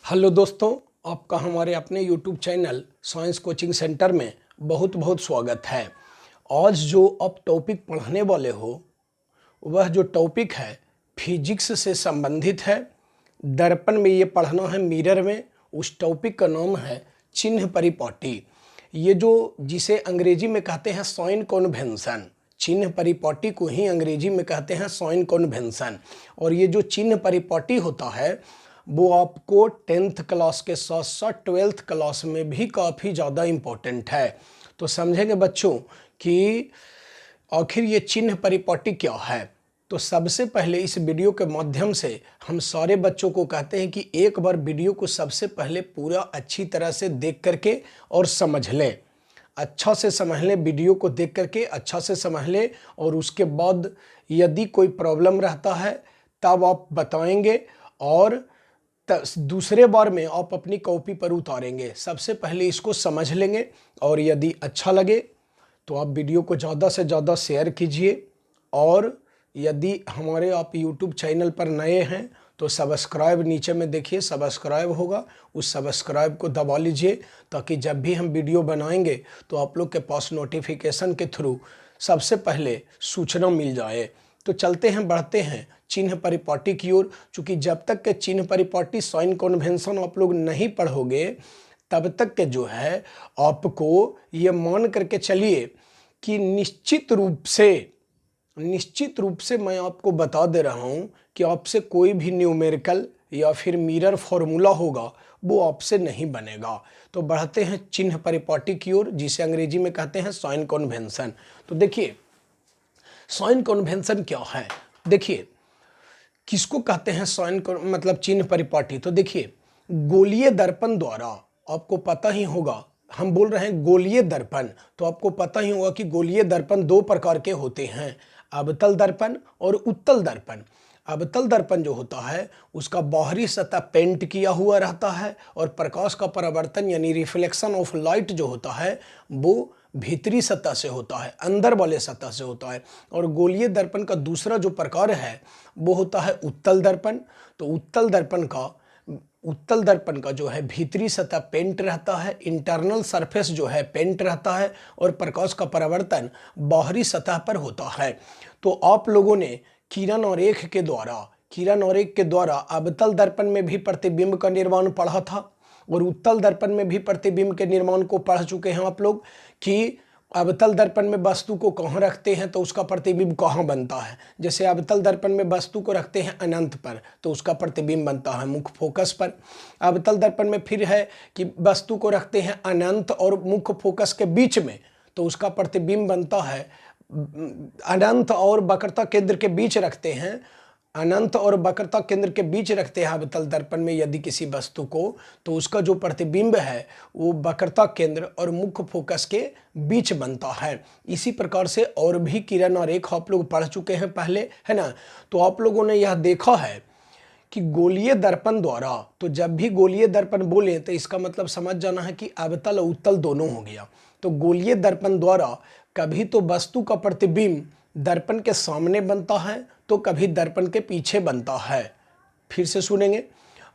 Hello दोस्तों, आपका हमारे अपने YouTube channel science coaching centre में बहुत बहुत स्वागत है। आज जो आप टॉपिक पढ़ने वाले हो वह जो टॉपिक है फिजिक्स से संबंधित है। दर्पण में ये पढ़ना है, मिरर में। उस टॉपिक का नाम है चिन्ह परिपाटी। ये जो जिसे अंग्रेजी में कहते हैं साइन कन्वेंशन, चिन्ह परिपाटी को ही अंग्रेजी में कहते हैं साइन कन्वेंशन। और ये जो चिन्ह परिपाटी होता है वो आपको 10th क्लास के साथ साथ 12th क्लास में भी काफ़ी ज़्यादा इम्पोर्टेंट है। तो समझेंगे बच्चों कि आखिर ये चिन्ह परिपाटी क्या है। तो सबसे पहले इस वीडियो के माध्यम से हम सारे बच्चों को कहते हैं कि एक बार वीडियो को सबसे पहले पूरा अच्छी तरह से देख करके और समझ लें। अच्छा से समझ लें, वीडियो को देख करके अच्छा से समझ लें, और उसके बाद यदि कोई प्रॉब्लम रहता है तब आप बताएंगे और दूसरे बार में आप अपनी कॉपी पर उतारेंगे। सबसे पहले इसको समझ लेंगे और यदि अच्छा लगे तो आप वीडियो को ज़्यादा से ज़्यादा शेयर कीजिए। और यदि हमारे आप YouTube चैनल पर नए हैं तो सब्सक्राइब, नीचे में देखिए सब्सक्राइब होगा, उस सब्सक्राइब को दबा लीजिए ताकि जब भी हम वीडियो बनाएंगे तो आप लोग के पास नोटिफिकेशन के थ्रू सबसे पहले सूचना मिल जाए। तो चलते हैं, बढ़ते हैं चिन्ह परिपाटी की ओर। चूँकि जब तक के चिन्ह परिपाटी साइन कन्वेंशन आप लोग नहीं पढ़ोगे तब तक के जो है आपको ये मान करके चलिए कि निश्चित रूप से मैं आपको बता दे रहा हूँ कि आपसे कोई भी न्यूमेरिकल या फिर मिरर फॉर्मूला होगा वो आपसे नहीं बनेगा। तो बढ़ते हैं चिन्ह परिपाटी की ओर, जिसे अंग्रेजी में कहते हैं साइन कन्वेंशन। तो देखिए साइन कन्वेंशन क्या है। देखिए किसको कहते हैं साइन मतलब चिन्ह परिपाटी। तो देखिए गोलीय दर्पण द्वारा, आपको पता ही होगा, हम बोल रहे हैं गोलीय दर्पण, तो आपको पता ही होगा कि गोलीय दर्पण दो प्रकार के होते हैं, अवतल दर्पण और उत्तल दर्पण। अवतल दर्पण जो होता है उसका बाहरी सतह पेंट किया हुआ रहता है और प्रकाश का परावर्तन यानी रिफ्लेक्शन ऑफ लाइट जो होता है वो भीतरी सतह से होता है, अंदर वाले सतह से होता है। और गोलीय दर्पण का दूसरा जो प्रकार है वो होता है उत्तल दर्पण। तो उत्तल दर्पण का जो है भीतरी सतह पेंट रहता है, इंटरनल सरफेस जो है पेंट रहता है और प्रकाश का परावर्तन बाहरी सतह पर होता है। तो आप लोगों ने किरण और रेख के द्वारा अवतल दर्पण में भी प्रतिबिंब का निर्माण पढ़ा था और उत्तल दर्पण में भी प्रतिबिंब के निर्माण को पढ़ चुके हैं आप लोग कि अवतल दर्पण में वस्तु को कहाँ रखते हैं तो उसका प्रतिबिंब कहाँ बनता है। जैसे अवतल दर्पण में वस्तु को रखते हैं अनंत पर तो उसका प्रतिबिंब बनता है मुख्य फोकस पर। अवतल दर्पण में फिर है कि वस्तु को रखते हैं अनंत और मुख्य फोकस के बीच में तो उसका प्रतिबिंब बनता है, अनंत और वक्रता केंद्र के बीच रखते हैं, अनंत और वक्रता केंद्र के बीच रखते हैं अवतल दर्पण में यदि किसी वस्तु को, तो उसका जो प्रतिबिंब है वो वक्रता केंद्र और मुख्य फोकस के बीच बनता है। इसी प्रकार से और भी किरण और रेखा आप लोग पढ़ चुके हैं पहले, है ना। तो आप लोगों ने यह देखा है कि गोलीय दर्पण द्वारा, तो जब भी गोलीय दर्पण बोले तो इसका मतलब समझ जाना है कि अवतल और उत्तल दोनों हो गया। तो गोलीय दर्पण द्वारा कभी तो वस्तु का प्रतिबिंब दर्पण के सामने बनता है तो कभी दर्पण के पीछे बनता है। फिर से सुनेंगे,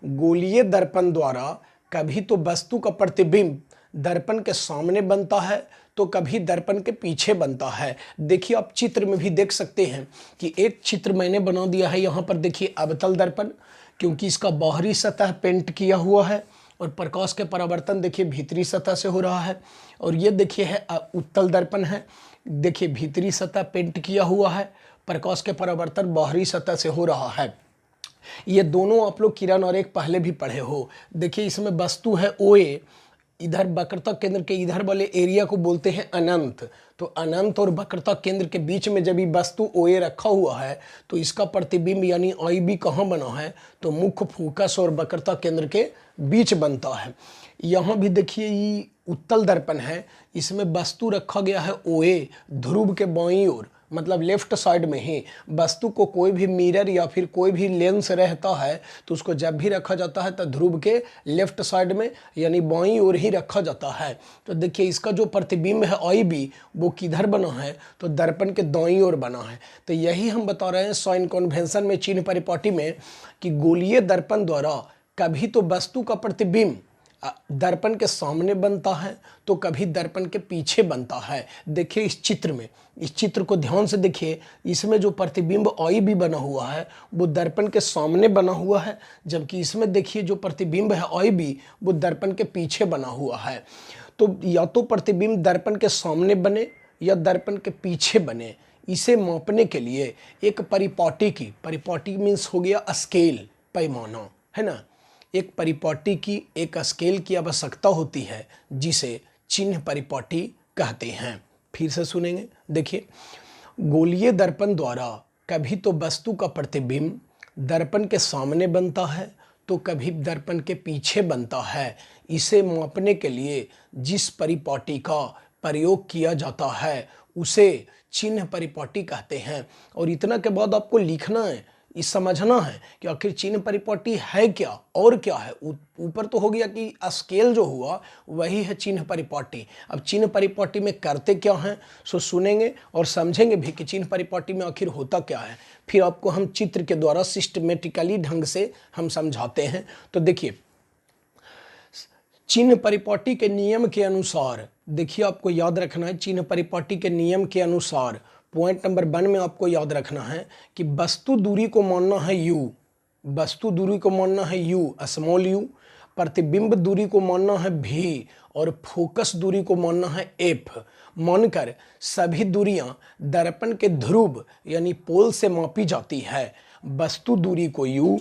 गोलीय दर्पण द्वारा कभी तो वस्तु का प्रतिबिंब दर्पण के सामने बनता है तो कभी दर्पण के पीछे बनता है। देखिए आप चित्र में भी देख सकते हैं कि एक चित्र मैंने बना दिया है यहाँ पर। देखिए अवतल दर्पण, क्योंकि इसका बाहरी सतह पेंट किया हुआ है और प्रकाश के परावर्तन देखिए भीतरी सतह से हो रहा है। और ये देखिए है उत्तल दर्पण है, देखिए भीतरी सतह पेंट किया हुआ है, प्रकाश के परावर्तन बाहरी सतह से हो रहा है। ये दोनों आप लोग किरण और रेखा पहले भी पढ़े हो। देखिए इसमें वस्तु है OA, इधर वक्रता केंद्र के इधर वाले एरिया को बोलते हैं अनंत। तो अनंत और वक्रता केंद्र के बीच में जब ये वस्तु OA रखा हुआ है तो इसका प्रतिबिंब यानी IB कहाँ बना है तो मुख्य फोकस और वक्रता केंद्र के बीच बनता है। यहाँ भी देखिए ये उत्तल दर्पण है, इसमें वस्तु रखा गया है OA ध्रुव के बाईं ओर, मतलब लेफ्ट साइड में ही। वस्तु को कोई भी मिरर या फिर कोई भी लेंस रहता है तो उसको जब भी रखा जाता है तो ध्रुव के लेफ्ट साइड में यानी बाईं ओर ही रखा जाता है। तो देखिए इसका जो प्रतिबिंब है IB वो किधर बना है तो दर्पण के दाईं ओर बना है। तो यही हम बता रहे हैं साइन कन्वेंशन में, चिन्ह परिपाटी में, कि गोलीय दर्पण द्वारा कभी तो वस्तु का प्रतिबिंब दर्पण के सामने बनता है तो कभी दर्पण के पीछे बनता है। देखिए इस चित्र में, इस चित्र को ध्यान से देखिए, इसमें जो प्रतिबिंब आई भी बना हुआ है वो दर्पण के सामने बना हुआ है, जबकि इसमें देखिए जो प्रतिबिंब है आई भी वो दर्पण के पीछे बना हुआ है। तो या तो प्रतिबिंब दर्पण के सामने बने या दर्पण के पीछे बने, इसे मापने के लिए एक परिपाटी मीन्स हो गया स्केल, पैमाना, है ना। एक परिपाटी की, एक स्केल की आवश्यकता होती है जिसे चिन्ह परिपाटी कहते हैं। फिर से सुनेंगे, देखिए, गोलीय दर्पण द्वारा कभी तो वस्तु का प्रतिबिंब दर्पण के सामने बनता है तो कभी दर्पण के पीछे बनता है। इसे मापने के लिए जिस परिपाटी का प्रयोग किया जाता है उसे चिन्ह परिपाटी कहते हैं। और इतना के बाद आपको लिखना है, इस समझना है कि आखिर चिन्ह परिपाटी है क्या और क्या है। ऊपर तो हो गया कि स्केल जो हुआ वही है चिन्ह परिपाटी। अब चिन्ह परिपाटी में करते क्या हैं, सो सुनेंगे और समझेंगे भी कि चिन्ह परिपाटी में आखिर होता क्या है। फिर आपको हम चित्र के द्वारा सिस्टमेटिकली ढंग से हम समझाते हैं। तो देखिए, चिन्ह परिपाटी के नियम के अनुसार, देखिए आपको याद रखना है, चिन्ह परिपाटी के नियम के अनुसार पॉइंट नंबर 1 में आपको याद रखना है कि वस्तु दूरी को मानना है u, वस्तु दूरी को मानना है u, स्मॉल u, प्रतिबिंब दूरी को मानना है v और फोकस दूरी को मानना है f। मानकर सभी दूरियां दर्पण के ध्रुव यानी पोल से मापी जाती है। वस्तु दूरी को u,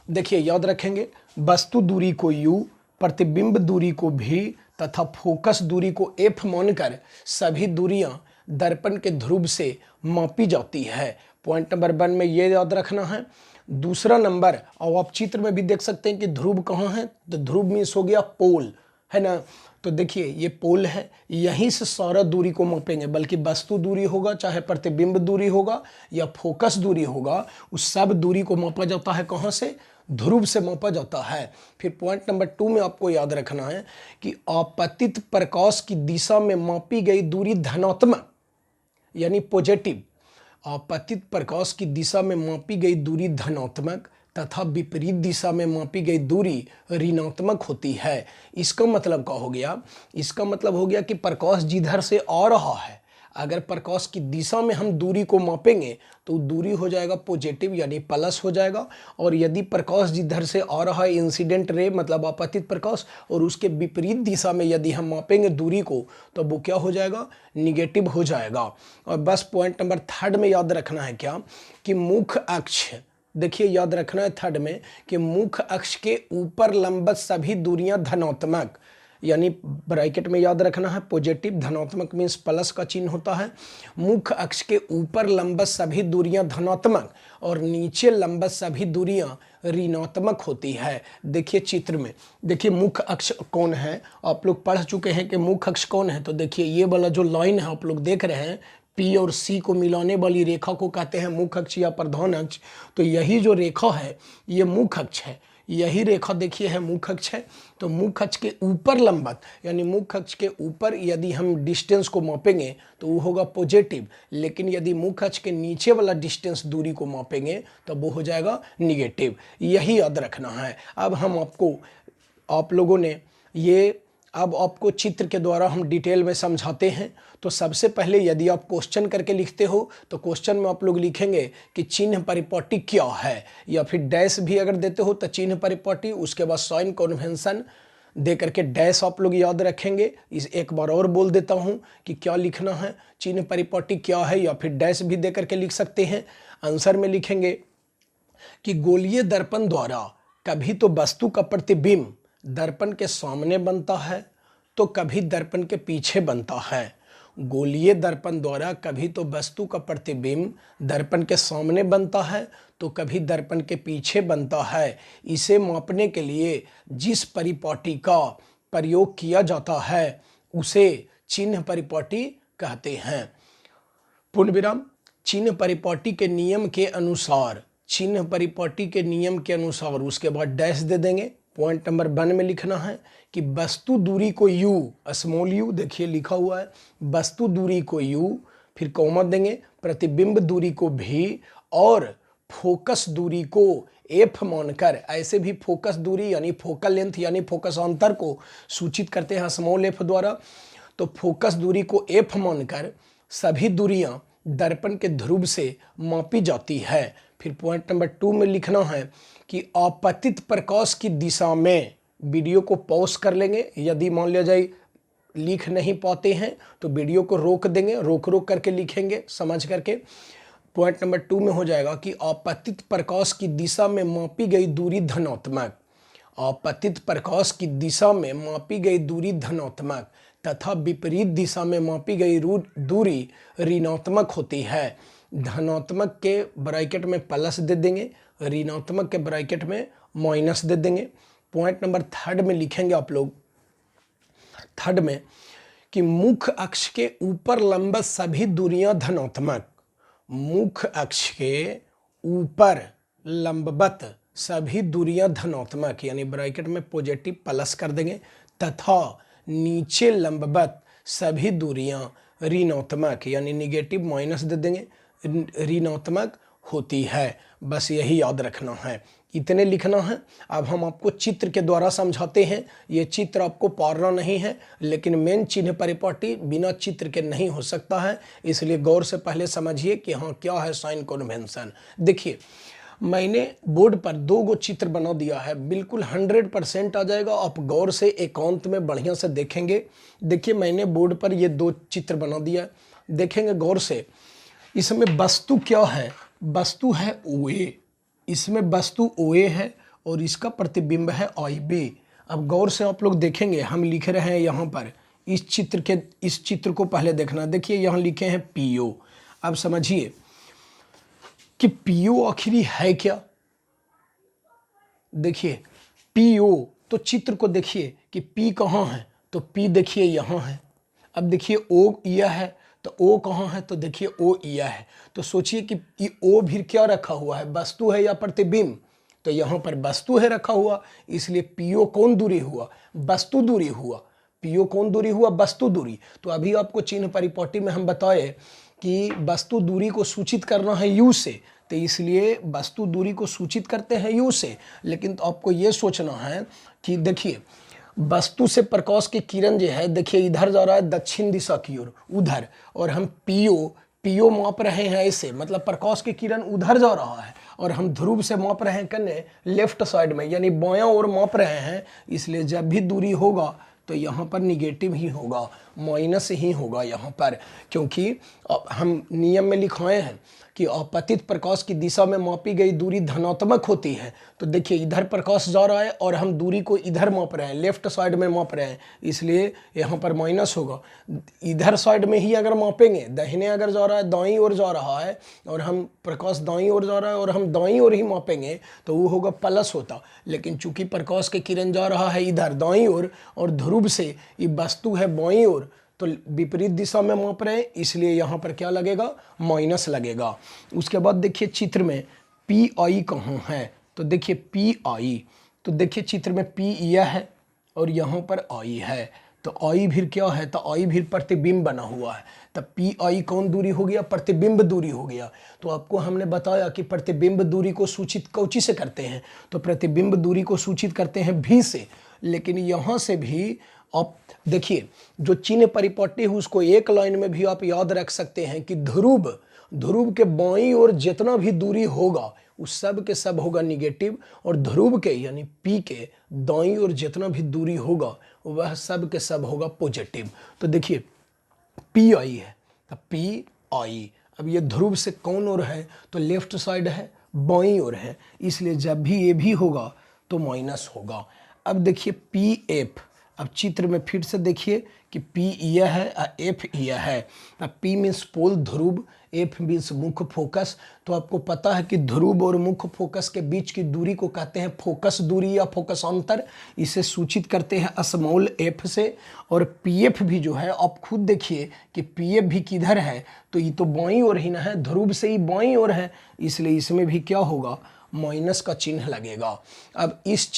देखिए याद रखेंगे, वस्तु दूरी को u, प्रतिबिंब दूरी को v तथा फोकस दूरी को f मानकर सभी दूरियां दर्पण के ध्रुव से मापी जाती है। पॉइंट नंबर 1 में ये याद रखना है। दूसरा नंबर, और आप चित्र में भी देख सकते हैं कि ध्रुव कहाँ है, तो ध्रुव मीन्स हो गया पोल, है ना। तो देखिए ये पोल है, यहीं से सारा दूरी को मापेंगे, बल्कि वस्तु दूरी होगा, चाहे प्रतिबिंब दूरी होगा या फोकस दूरी होगा, उस सब दूरी को मापा जाता है कहाँ से, ध्रुव से मापा जाता है। फिर पॉइंट नंबर 2 में आपको याद रखना है कि आपतित प्रकाश की दिशा में मापी गई दूरी धनात्मक यानी पॉजिटिव, आपतित प्रकाश की दिशा में मापी गई दूरी धनात्मक तथा विपरीत दिशा में मापी गई दूरी ऋणात्मक होती है। इसका मतलब क्या हो गया, इसका मतलब हो गया कि प्रकाश जिधर से आ रहा है, अगर प्रकाश की दिशा में हम दूरी को मापेंगे तो दूरी हो जाएगा पॉजिटिव यानी प्लस हो जाएगा, और यदि प्रकाश जिधर से आ रहा है इंसिडेंट रे मतलब आपतित प्रकाश, और उसके विपरीत दिशा में यदि हम मापेंगे दूरी को तो वो क्या हो जाएगा, निगेटिव हो जाएगा। और बस पॉइंट नंबर 3 में याद रखना है क्या कि मुख्य अक्ष, देखिए याद रखना है 3 में कि मुख्य अक्ष के ऊपर लंबवत सभी दूरियां धनात्मक, यानी ब्रैकेट में याद रखना है पॉजिटिव, धनात्मक मीन्स प्लस का चिन्ह होता है। मुख्य अक्ष के ऊपर लंबवत सभी दूरियां धनात्मक और नीचे लंबवत सभी दूरियां ऋणात्मक होती है। देखिए चित्र में, देखिए मुख्य अक्ष कौन है, आप लोग पढ़ चुके हैं कि मुख्य अक्ष कौन है। तो देखिए ये वाला जो लाइन है आप लोग देख रहे हैं, P और C को मिलाने वाली रेखा को कहते हैं मुख्य अक्ष या प्रधान अक्ष। तो यही जो रेखा है ये मुख्य अक्ष है, यही रेखा देखिए है मुख्य अक्ष है। तो मुख्य अक्ष के ऊपर लंबवत यानी मुख्य अक्ष के ऊपर यदि हम डिस्टेंस को मापेंगे तो वो होगा पॉजिटिव, लेकिन यदि मुख्य अक्ष के नीचे वाला डिस्टेंस दूरी को मापेंगे तो वो हो जाएगा निगेटिव। यही याद रखना है। अब हम आपको, आप लोगों ने ये, अब आपको चित्र के द्वारा हम डिटेल में समझाते हैं। तो सबसे पहले यदि आप क्वेश्चन करके लिखते हो तो क्वेश्चन में आप लोग लिखेंगे कि चिन्ह परिपाटी क्या है, या फिर डैश भी अगर देते हो तो चिन्ह परिपाटी, उसके बाद साइन कन्वेंशन दे करके डैश आप लोग याद रखेंगे। इस एक बार और बोल देता हूँ कि क्या लिखना है, चिन्ह परिपाटी क्या है, या फिर डैश भी दे करके लिख सकते हैं। आंसर में लिखेंगे कि गोलीय दर्पण द्वारा कभी तो वस्तु का प्रतिबिंब दर्पण के सामने बनता है तो कभी दर्पण के पीछे बनता है। गोलीय दर्पण द्वारा कभी तो वस्तु का प्रतिबिंब दर्पण के सामने बनता है तो कभी दर्पण के पीछे बनता है। इसे मापने के लिए जिस परिपाटी का प्रयोग किया जाता है उसे चिन्ह परिपाटी कहते हैं। पूर्ण विराम। चिन्ह परिपाटी के नियम के अनुसार, चिन्ह परिपाटी के नियम के अनुसार, उसके बाद डैश दे देंगे। पॉइंट नंबर 1 में लिखना है कि वस्तु दूरी को u, स्मॉल u, देखिए लिखा हुआ है वस्तु दूरी को u, फिर कॉमा देंगे, प्रतिबिंब दूरी को v और फोकस दूरी को एफ मानकर, ऐसे भी फोकस दूरी यानी फोकल लेंथ यानी फोकस अंतर को सूचित करते हैं स्मॉल एफ द्वारा। तो फोकस दूरी को एफ मानकर सभी दूरियां दर्पण के ध्रुव से मापी जाती है। फिर पॉइंट नंबर 2 में लिखना है कि आपतित प्रकाश की दिशा में, वीडियो को पॉज कर लेंगे, यदि मान लिया जाए लिख नहीं पाते हैं तो वीडियो को रोक देंगे, रोक करके लिखेंगे समझ करके। पॉइंट नंबर 2 में हो जाएगा कि आपतित प्रकाश की दिशा में मापी गई दूरी धनात्मक, आपतित प्रकाश की दिशा में मापी गई दूरी धनात्मक तथा विपरीत दिशा में मापी गई दूरी ऋणात्मक होती है। धनात्मक के ब्रैकेट में प्लस दे देंगे, ऋणात्मक के ब्रैकेट में माइनस दे देंगे। पॉइंट नंबर 3 में लिखेंगे आप लोग, 3 में कि मुख्य अक्ष के ऊपर लंबवत सभी दूरियां धनात्मक, मुख्य अक्ष के ऊपर लंबवत सभी दूरियां धनात्मक यानी ब्रैकेट में पॉजिटिव प्लस कर देंगे, तथा नीचे लंबवत सभी दूरियां ऋणात्मक यानी निगेटिव माइनस दे देंगे, ऋणात्मक होती है। बस यही याद रखना है, इतने लिखना है। अब हम आपको चित्र के द्वारा समझाते हैं। ये चित्र आपको पारना नहीं है, लेकिन मेन चिन्ह परिपाटी बिना चित्र के नहीं हो सकता है, इसलिए गौर से पहले समझिए कि हाँ क्या है साइन कन्वेंशन। देखिए मैंने बोर्ड पर 2 गो चित्र बना दिया है, बिल्कुल 100% आ जाएगा। आप गौर से एकांत में बढ़िया से देखेंगे। देखिए मैंने बोर्ड पर ये 2 चित्र बना दिया, देखेंगे गौर से। इसमें वस्तु क्या है, वस्तु है OA, इसमें वस्तु OA है और इसका प्रतिबिंब है IB। अब गौर से आप लोग देखेंगे, हम लिख रहे हैं यहाँ पर इस चित्र को पहले देखना। देखिए यहाँ लिखे हैं PO। अब समझिए कि PO आखिरी है क्या। देखिए PO, तो चित्र को देखिए कि P कहाँ है, तो P देखिए यहाँ है। अब देखिए O यह है, तो O कहाँ है, तो देखिए O यह है। तो सोचिए कि O भी क्या रखा हुआ है, वस्तु है या प्रतिबिंब, तो यहाँ पर वस्तु है रखा हुआ, इसलिए PO कौन दूरी हुआ, वस्तु दूरी हुआ। PO कौन दूरी हुआ, वस्तु दूरी। तो अभी आपको चिन्ह परिपाटी में हम बताए कि वस्तु दूरी को सूचित करना है U से, तो इसलिए वस्तु दूरी को सूचित करते हैं U से। लेकिन तो आपको ये सोचना है कि देखिए वस्तु से प्रकाश की किरण जो है, देखिए इधर जा रहा है दक्षिण दिशा की ओर, उधर, और हम PO माप रहे हैं ऐसे, मतलब प्रकाश की किरण उधर जा रहा है और हम ध्रुव से माप रहे हैं कन्ने लेफ्ट साइड में यानी बायां ओर माप रहे हैं। इसलिए जब भी दूरी होगा तो यहाँ पर निगेटिव ही होगा, माइनस ही होगा यहाँ पर, क्योंकि हम नियम में लिखाए हैं कि आपतित प्रकाश की दिशा में मापी गई दूरी धनात्मक होती है। तो देखिए इधर प्रकाश जा रहा है और हम दूरी को इधर माप रहे हैं, लेफ्ट साइड में माप रहे हैं, इसलिए यहाँ पर माइनस होगा। इधर साइड में ही अगर मापेंगे, दाहिने अगर जा रहा है, दाईं ओर जा रहा है और हम प्रकाश दाईं ओर जा रहा है और हम दाईं ओर ही मापेंगे तो वो होगा प्लस होता। लेकिन चूंकि प्रकाश की किरण जा रहा है इधर दाईं ओर और ध्रुव से ये वस्तु है बाईं ओर, तो विपरीत दिशा में माप रहे हैं, इसलिए यहाँ पर क्या लगेगा, माइनस लगेगा। उसके बाद देखिए चित्र में PI कहाँ है, तो देखिए PI, तो देखिए चित्र में P यह है और यहाँ पर I है, तो I भी क्या है, तो I भी प्रतिबिंब बना हुआ है। तो PI कौन दूरी हो गया, प्रतिबिंब दूरी हो गया। तो आपको हमने बताया कि प्रतिबिंब दूरी को सूचित कौची से करते हैं, तो प्रतिबिंब दूरी को सूचित करते हैं V से। लेकिन यहाँ से भी आप देखिए जो चिन्ह परिपाटी है उसको एक लाइन में भी आप याद रख सकते हैं कि ध्रुव के बाईं ओर जितना भी दूरी होगा उस सब के सब होगा निगेटिव, और ध्रुव के यानी P के दाईं ओर जितना भी दूरी होगा वह सब के सब होगा पॉजिटिव। तो देखिए PI है, तो PI, अब ये ध्रुव से कौन ओर है, तो लेफ्ट साइड है, बाईं ओर है, इसलिए जब भी ये भी होगा तो माइनस होगा। अब देखिए PF, अब चित्र में फिर से देखिए कि P यह है और F यह है। अब P मीन्स पोल ध्रुव, F मीन्स मुख्य फोकस। तो आपको पता है कि ध्रुव और मुख्य फोकस के बीच की दूरी को कहते हैं फोकस दूरी या फोकस अंतर, इसे सूचित करते हैं स्मॉल f से। और PF भी जो है आप खुद देखिए कि PF भी किधर है, तो ये तो बाईं ओर ही ना है, ध्रुव से ही बाईं ओर है, इसलिए इसमें भी क्या होगा, माइनस का चिन्ह लगेगा। अब इस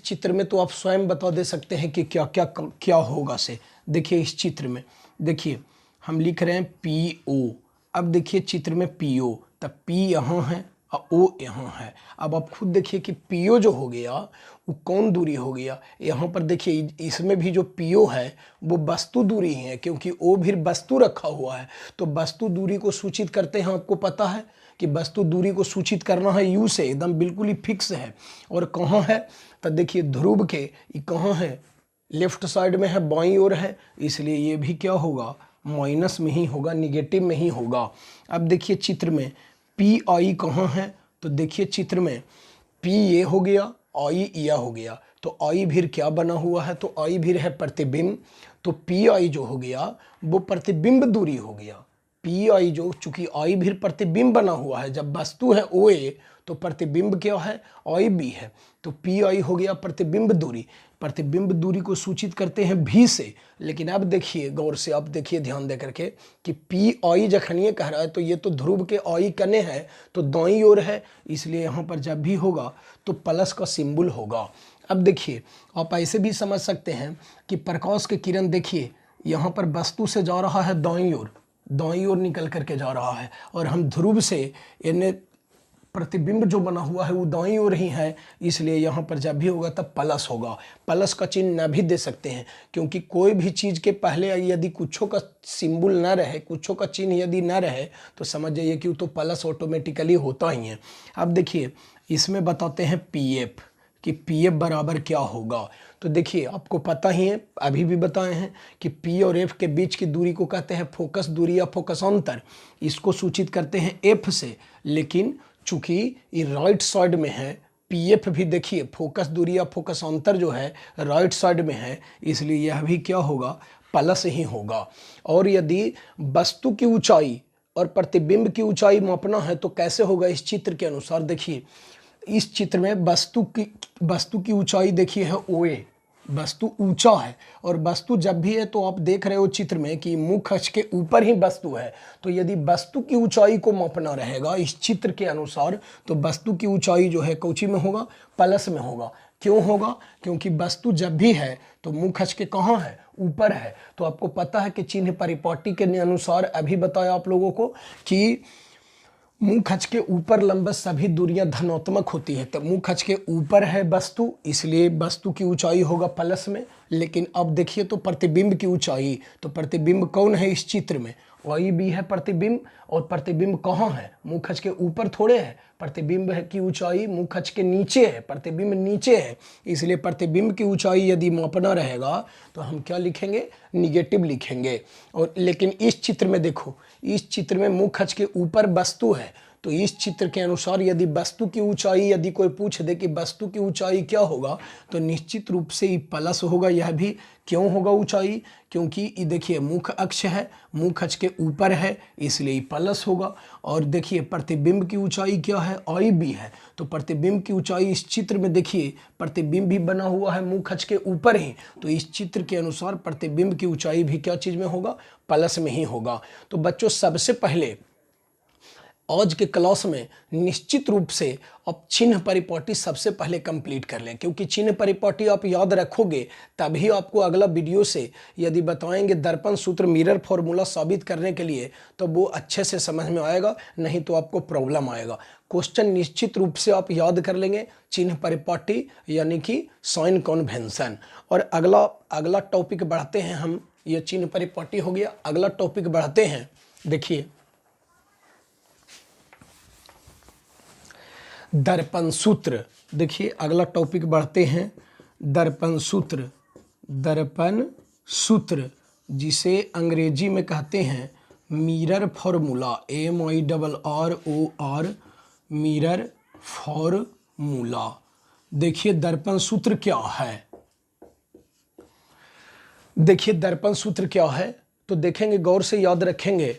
चित्र में तो आप स्वयं बता दे सकते हैं कि क्या होगा से। देखिए इस चित्र में देखिए हम लिख रहे हैं PO। अब देखिए चित्र में PO, तब P यहाँ है और O यहाँ है। अब आप खुद देखिए कि PO जो हो गया वो कौन दूरी हो गया, यहाँ पर देखिए इसमें भी जो PO है वो वस्तु दूरी है, क्योंकि O भी वस्तु रखा हुआ है। तो वस्तु दूरी को सूचित करते हैं, आपको पता है कि वस्तु दूरी को सूचित करना है U से, एकदम बिल्कुल ही फिक्स है। और कहाँ है, तो देखिए ध्रुव के ये कहाँ है, लेफ्ट साइड में है, बाईं ओर है, इसलिए ये भी क्या होगा, माइनस में ही होगा, निगेटिव में ही होगा। अब देखिए चित्र में पी आई कहाँ है, तो देखिए चित्र में पी ये हो गया, आई यह हो गया, तो आई भी क्या बना हुआ है, तो आई भी है प्रतिबिंब। तो पी आई जो हो गया वो प्रतिबिंब दूरी हो गया। पी आई जो, चूंकि आई भी प्रतिबिंब बना हुआ है, जब वस्तु है ओ ए तो प्रतिबिंब क्या है, आई बी है, तो पी आई हो गया प्रतिबिंब दूरी। प्रतिबिंब दूरी को सूचित करते हैं भी से। लेकिन अब देखिए गौर से, आप देखिए ध्यान दे करके कि पी आई जखन ये कह रहा है तो ये तो ध्रुव के आई कने है, तो दाईं ओर है, इसलिए यहाँ पर जब भी होगा तो प्लस का सिंबल होगा। अब देखिए आप ऐसे भी समझ सकते हैं कि प्रकाश के किरण देखिए यहाँ पर वस्तु से जा रहा है दाईं ओर निकल करके जा रहा है, और हम ध्रुव से इन्हें प्रतिबिंब जो बना हुआ है वो दाईं ओर ही है, इसलिए यहाँ पर जब भी होगा तब प्लस होगा। प्लस का चिन्ह न भी दे सकते हैं, क्योंकि कोई भी चीज़ के पहले यदि कुछों का सिंबल ना रहे, कुछों का चिन्ह यदि ना रहे, तो समझ जाइए कि वो तो प्लस ऑटोमेटिकली होता ही है। अब देखिए इसमें बताते हैं PF कि PF बराबर क्या होगा। तो देखिए आपको पता ही है, अभी भी बताए हैं कि P और F के बीच की दूरी को कहते हैं फोकस दूरी या फोकस अंतर। इसको सूचित करते हैं F से, लेकिन चूंकि ये राइट साइड में है, PF भी देखिए फोकस दूरी या फोकस अंतर जो है राइट साइड में है, इसलिए यह भी क्या होगा, प्लस ही होगा। और यदि वस्तु की ऊंचाई और प्रतिबिंब की ऊंचाई मापना है तो कैसे होगा, इस चित्र के अनुसार देखिए। इस चित्र में वस्तु की ऊंचाई देखिए है OA, वस्तु ऊंचा है, और वस्तु जब भी है तो आप देख रहे हो चित्र में कि मुख्य अक्ष के ऊपर ही वस्तु है। तो यदि वस्तु की ऊंचाई को मापना रहेगा इस चित्र के अनुसार, तो वस्तु की ऊंचाई जो है कौची में होगा, प्लस में होगा। क्यों होगा, क्योंकि वस्तु जब भी है तो मुख्य अक्ष के कहाँ है, ऊपर है। तो आपको पता है कि चिन्ह परिपाटी के अनुसार अभी बताया आप लोगों को कि मुख्य अक्ष के ऊपर लंबवत सभी दूरियां धनात्मक होती है। तो मुख्य अक्ष के ऊपर है वस्तु, इसलिए वस्तु की ऊंचाई होगा प्लस में। लेकिन अब देखिए तो प्रतिबिंब की ऊंचाई, तो प्रतिबिंब कौन है इस चित्र में, वही भी है प्रतिबिंब। और प्रतिबिंब कहाँ है, मुख्य अक्ष के ऊपर थोड़े है, प्रतिबिंब है की ऊंचाई मुख्य अक्ष के नीचे है, प्रतिबिंब नीचे है। इसलिए प्रतिबिंब की ऊंचाई यदि मापना रहेगा तो हम क्या लिखेंगे, निगेटिव लिखेंगे। और लेकिन इस चित्र में देखो, इस चित्र में मुख्य अक्ष के ऊपर वस्तु है, तो इस चित्र के अनुसार यदि वस्तु की ऊंचाई, यदि कोई पूछ दे कि वस्तु की ऊंचाई क्या होगा, तो निश्चित रूप से ये प्लस होगा। यह भी क्यों होगा ऊंचाई, क्योंकि ये देखिए मुख्य अक्ष है, मुख्य अक्ष के ऊपर है, इसलिए ये प्लस होगा। और देखिए प्रतिबिंब की ऊंचाई क्या है, आई बी है, तो प्रतिबिंब की ऊंचाई इस चित्र में देखिए प्रतिबिंब भी बना हुआ है मुख्य अक्ष के ऊपर ही, तो इस चित्र के अनुसार प्रतिबिंब की ऊंचाई भी क्या चीज़ में होगा, प्लस में ही होगा। तो बच्चों सबसे पहले आज के क्लास में निश्चित रूप से आप चिन्ह परिपाटी सबसे पहले कंप्लीट कर लें, क्योंकि चिन्ह परिपाटी आप याद रखोगे तभी आपको अगला वीडियो से यदि बताएंगे दर्पण सूत्र मिरर फॉर्मूला साबित करने के लिए, तो वो अच्छे से समझ में आएगा, नहीं तो आपको प्रॉब्लम आएगा। क्वेश्चन निश्चित रूप से आप याद कर लेंगे, चिन्ह परिपाटी यानी कि साइन कन्वेंशन। और अगला टॉपिक बढ़ते हैं हम, ये चिन्ह परिपाटी हो गया, अगला टॉपिक बढ़ते हैं। देखिए दर्पण सूत्र, देखिए अगला टॉपिक बढ़ते हैं, दर्पण सूत्र। दर्पण सूत्र जिसे अंग्रेजी में कहते हैं mirror formula, MIRROR, mirror formula. देखिए दर्पण सूत्र क्या है, देखिए दर्पण सूत्र क्या है, तो देखेंगे गौर से याद रखेंगे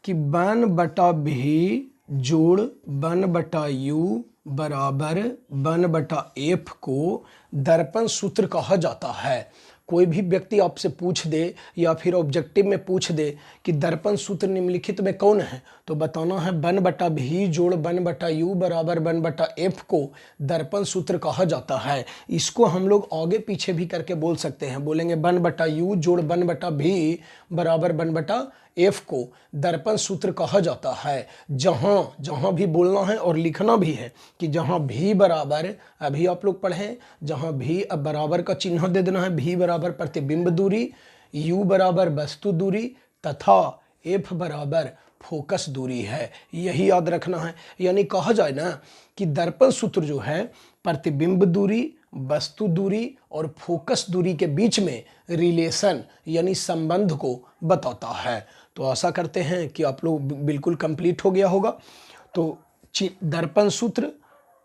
कि 1/v जोड़ 1/u बराबर 1/f को दर्पण सूत्र कहा जाता है। कोई भी व्यक्ति आपसे पूछ दे या फिर ऑब्जेक्टिव में पूछ दे कि दर्पण सूत्र निम्नलिखित में कौन है, तो बताना है बन बटा भी जोड़ बन बटा यू बराबर बन बटा एफ को दर्पण सूत्र कहा जाता है। इसको हम लोग आगे पीछे भी करके बोल सकते हैं, बोलेंगे बन बटा यू जोड़ बन बटा भी बराबर बन बटा एफ को दर्पण सूत्र कहा जाता है। जहाँ भी बोलना है और लिखना भी है कि जहाँ भी बराबर, अभी आप लोग पढ़ें, जहाँ भी अब बराबर का चिन्ह दे देना है, भी बराबर प्रतिबिंब दूरी, यू बराबर वस्तु दूरी तथा एफ बराबर फोकस दूरी है, यही याद रखना है। यानी कहा जाए ना कि दर्पण सूत्र जो है प्रतिबिंब दूरी, वस्तु दूरी और फोकस दूरी के बीच में रिलेशन यानी संबंध को बताता है। तो आशा करते हैं कि आप लोग बिल्कुल कंप्लीट हो गया होगा। तो दर्पण सूत्र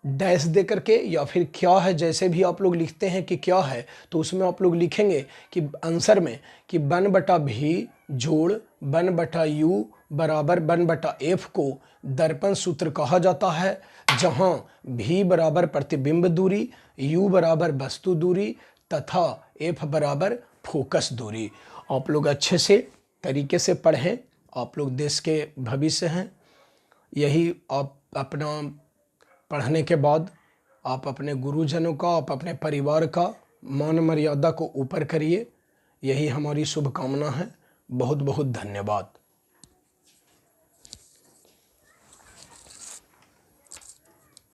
डैश दे करके या फिर क्या है, जैसे भी आप लोग लिखते हैं कि क्या है, तो उसमें आप लोग लिखेंगे कि आंसर में कि बन बटा भी जोड़ बन बटा यू बराबर बन बटा एफ को दर्पण सूत्र कहा जाता है, जहां भी बराबर प्रतिबिंब दूरी, यू बराबर वस्तु दूरी तथा एफ बराबर फोकस दूरी। आप लोग अच्छे से तरीके से पढ़ें, आप लोग देश के भविष्य हैं। यही आप अपना पढ़ने के बाद आप अपने गुरुजनों का, आप अपने परिवार का मान मर्यादा को ऊपर करिए, यही हमारी शुभकामना है। बहुत बहुत धन्यवाद।